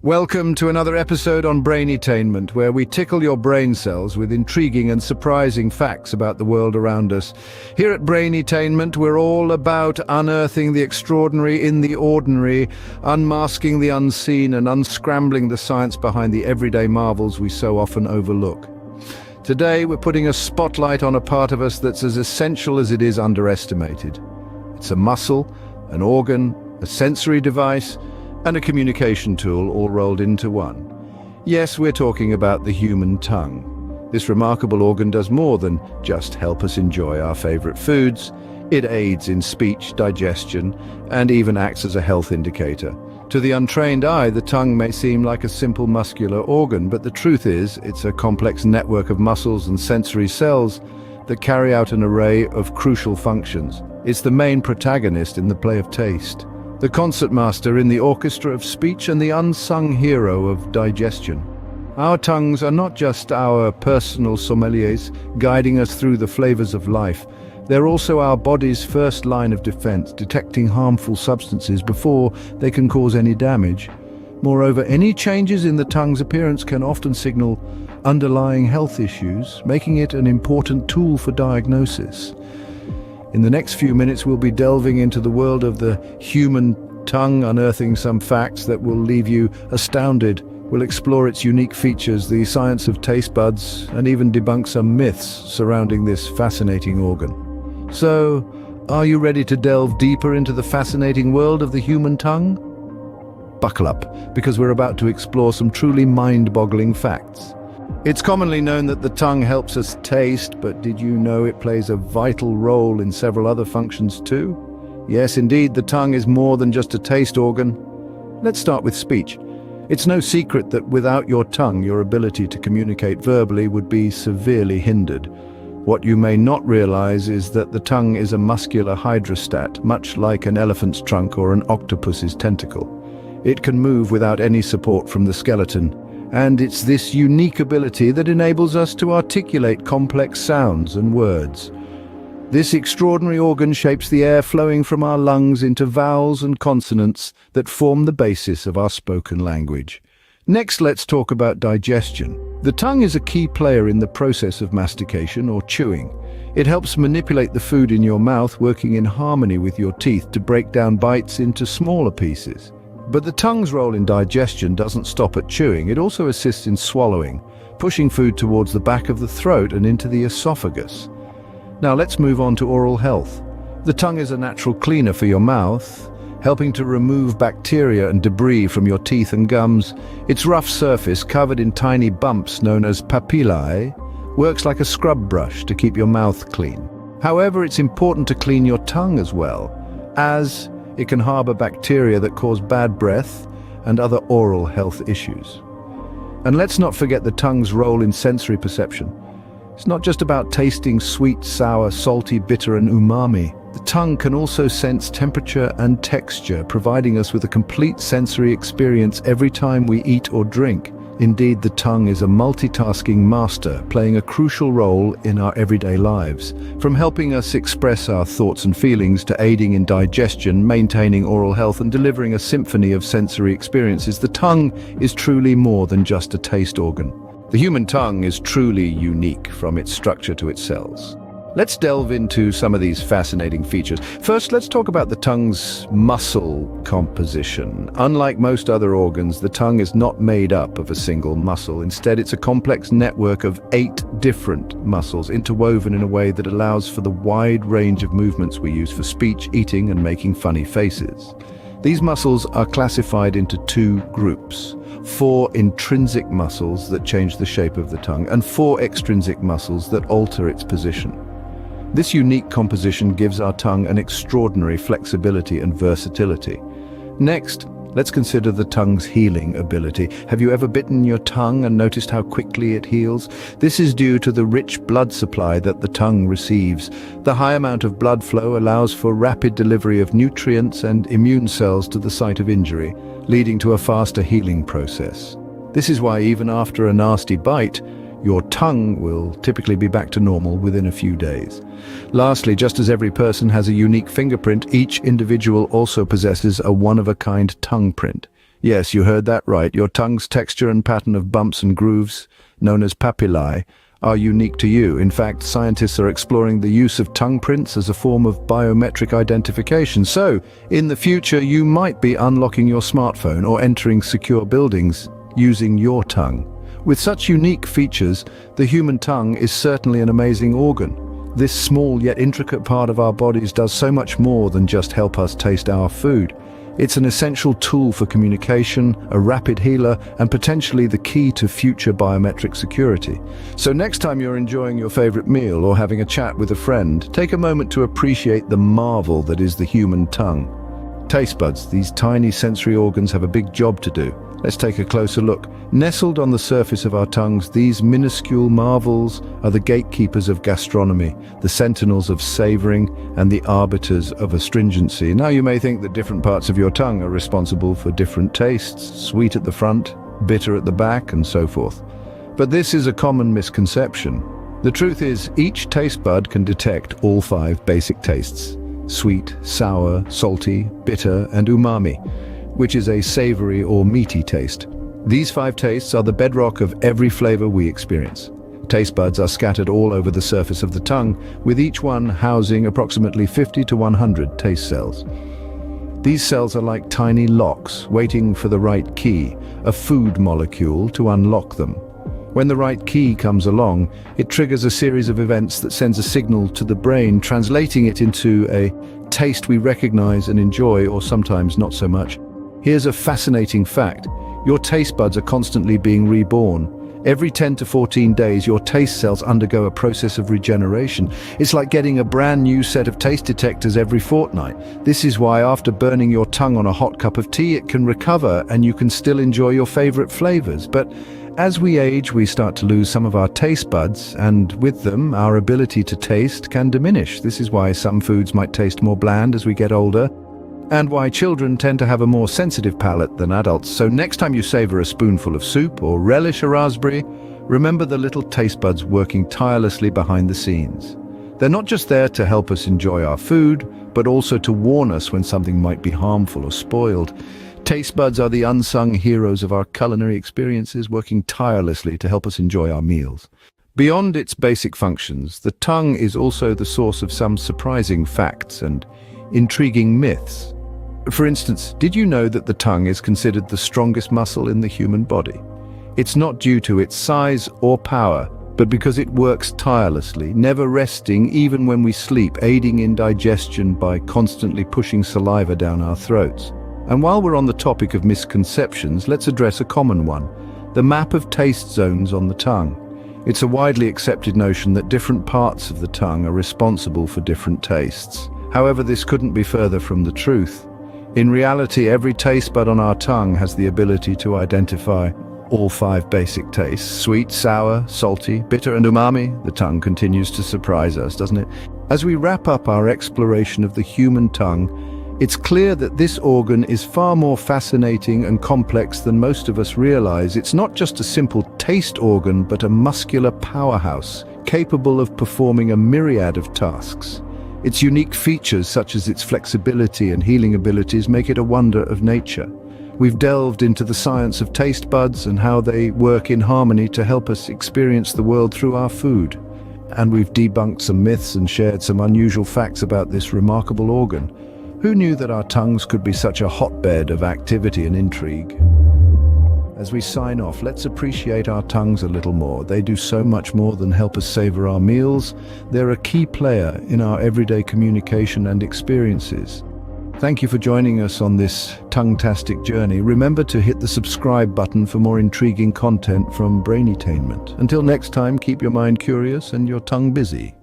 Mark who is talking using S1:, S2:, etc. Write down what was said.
S1: Welcome to another episode on Brainytainment, where we tickle your brain cells with intriguing and surprising facts about the world around us. Here at Brainytainment, we're all about unearthing the extraordinary in the ordinary, unmasking the unseen, and unscrambling the science behind the everyday marvels we so often overlook. Today, we're putting a spotlight on a part of us that's as essential as it is underestimated. It's a muscle, an organ, a sensory device, and a communication tool all rolled into one. Yes, we're talking about the human tongue. This remarkable organ does more than just help us enjoy our favorite foods. It aids in speech, digestion, and even acts as a health indicator. To the untrained eye, the tongue may seem like a simple muscular organ, but the truth is, it's a complex network of muscles and sensory cells that carry out an array of crucial functions. It's the main protagonist in the play of taste, the concertmaster in the orchestra of speech, and the unsung hero of digestion. Our tongues are not just our personal sommeliers guiding us through the flavors of life. They're also our body's first line of defense, detecting harmful substances before they can cause any damage. Moreover, any changes in the tongue's appearance can often signal underlying health issues, making it an important tool for diagnosis. In the next few minutes, we'll be delving into the world of the human tongue, unearthing some facts that will leave you astounded. We'll explore its unique features, the science of taste buds, and even debunk some myths surrounding this fascinating organ. So, are you ready to delve deeper into the fascinating world of the human tongue? Buckle up, because we're about to explore some truly mind-boggling facts. It's commonly known that the tongue helps us taste, but did you know it plays a vital role in several other functions too? Yes, indeed, the tongue is more than just a taste organ. Let's start with speech. It's no secret that without your tongue, your ability to communicate verbally would be severely hindered. What you may not realize is that the tongue is a muscular hydrostat, much like an elephant's trunk or an octopus's tentacle. It can move without any support from the skeleton. And it's this unique ability that enables us to articulate complex sounds and words. This extraordinary organ shapes the air flowing from our lungs into vowels and consonants that form the basis of our spoken language. Next, let's talk about digestion. The tongue is a key player in the process of mastication or chewing. It helps manipulate the food in your mouth, working in harmony with your teeth to break down bites into smaller pieces. But the tongue's role in digestion doesn't stop at chewing. It also assists in swallowing, pushing food towards the back of the throat and into the esophagus. Now let's move on to oral health. The tongue is a natural cleaner for your mouth, helping to remove bacteria and debris from your teeth and gums. Its rough surface, covered in tiny bumps known as papillae, works like a scrub brush to keep your mouth clean. However, it's important to clean your tongue as well, as it can harbor bacteria that cause bad breath and other oral health issues. And let's not forget the tongue's role in sensory perception. It's not just about tasting sweet, sour, salty, bitter, and umami. The tongue can also sense temperature and texture, providing us with a complete sensory experience every time we eat or drink. Indeed, the tongue is a multitasking master, playing a crucial role in our everyday lives. From helping us express our thoughts and feelings to aiding in digestion, maintaining oral health, and delivering a symphony of sensory experiences, the tongue is truly more than just a taste organ. The human tongue is truly unique from its structure to its cells. Let's delve into some of these fascinating features. First, let's talk about the tongue's muscle composition. Unlike most other organs, the tongue is not made up of a single muscle. Instead, it's a complex network of 8 different muscles, interwoven in a way that allows for the wide range of movements we use for speech, eating, and making funny faces. These muscles are classified into 2 groups: 4 intrinsic muscles that change the shape of the tongue, and 4 extrinsic muscles that alter its position. This unique composition gives our tongue an extraordinary flexibility and versatility. Next, let's consider the tongue's healing ability. Have you ever bitten your tongue and noticed how quickly it heals? This is due to the rich blood supply that the tongue receives. The high amount of blood flow allows for rapid delivery of nutrients and immune cells to the site of injury, leading to a faster healing process. This is why even after a nasty bite, your tongue will typically be back to normal within a few days. Lastly, just as every person has a unique fingerprint, each individual also possesses a one-of-a-kind tongue print. Yes, you heard that right. Your tongue's texture and pattern of bumps and grooves, known as papillae, are unique to you. In fact, scientists are exploring the use of tongue prints as a form of biometric identification. So, in the future, you might be unlocking your smartphone or entering secure buildings using your tongue. With such unique features, the human tongue is certainly an amazing organ. This small yet intricate part of our bodies does so much more than just help us taste our food. It's an essential tool for communication, a rapid healer, and potentially the key to future biometric security. So next time you're enjoying your favorite meal or having a chat with a friend, take a moment to appreciate the marvel that is the human tongue. Taste buds, these tiny sensory organs, have a big job to do. Let's take a closer look. Nestled on the surface of our tongues, these minuscule marvels are the gatekeepers of gastronomy, the sentinels of savoring, and the arbiters of astringency. Now you may think that different parts of your tongue are responsible for different tastes, sweet at the front, bitter at the back, and so forth. But this is a common misconception. The truth is, each taste bud can detect all 5 basic tastes: sweet, sour, salty, bitter, and umami, which is a savory or meaty taste. These 5 tastes are the bedrock of every flavor we experience. Taste buds are scattered all over the surface of the tongue, with each one housing approximately 50 to 100 taste cells. These cells are like tiny locks, waiting for the right key, a food molecule, to unlock them. When the right key comes along, it triggers a series of events that sends a signal to the brain, translating it into a taste we recognize and enjoy, or sometimes not so much. Here's a fascinating fact. Your taste buds are constantly being reborn. Every 10 to 14 days, your taste cells undergo a process of regeneration. It's like getting a brand new set of taste detectors every fortnight. This is why after burning your tongue on a hot cup of tea, it can recover and you can still enjoy your favorite flavors. But as we age, we start to lose some of our taste buds, and with them, our ability to taste can diminish. This is why some foods might taste more bland as we get older, and why children tend to have a more sensitive palate than adults. So next time you savor a spoonful of soup or relish a raspberry, remember the little taste buds working tirelessly behind the scenes. They're not just there to help us enjoy our food, but also to warn us when something might be harmful or spoiled. Taste buds are the unsung heroes of our culinary experiences, working tirelessly to help us enjoy our meals. Beyond its basic functions, the tongue is also the source of some surprising facts and intriguing myths. For instance, did you know that the tongue is considered the strongest muscle in the human body? It's not due to its size or power, but because it works tirelessly, never resting even when we sleep, aiding in digestion by constantly pushing saliva down our throats. And while we're on the topic of misconceptions, let's address a common one: the map of taste zones on the tongue. It's a widely accepted notion that different parts of the tongue are responsible for different tastes. However, this couldn't be further from the truth. In reality, every taste bud on our tongue has the ability to identify all 5 basic tastes: sweet, sour, salty, bitter, and umami. The tongue continues to surprise us, doesn't it? As we wrap up our exploration of the human tongue, it's clear that this organ is far more fascinating and complex than most of us realize. It's not just a simple taste organ, but a muscular powerhouse, capable of performing a myriad of tasks. Its unique features, such as its flexibility and healing abilities, make it a wonder of nature. We've delved into the science of taste buds and how they work in harmony to help us experience the world through our food. And we've debunked some myths and shared some unusual facts about this remarkable organ. Who knew that our tongues could be such a hotbed of activity and intrigue? As we sign off, let's appreciate our tongues a little more. They do so much more than help us savor our meals. They're a key player in our everyday communication and experiences. Thank you for joining us on this tongue-tastic journey. Remember to hit the subscribe button for more intriguing content from Brainytainment. Until next time, keep your mind curious and your tongue busy.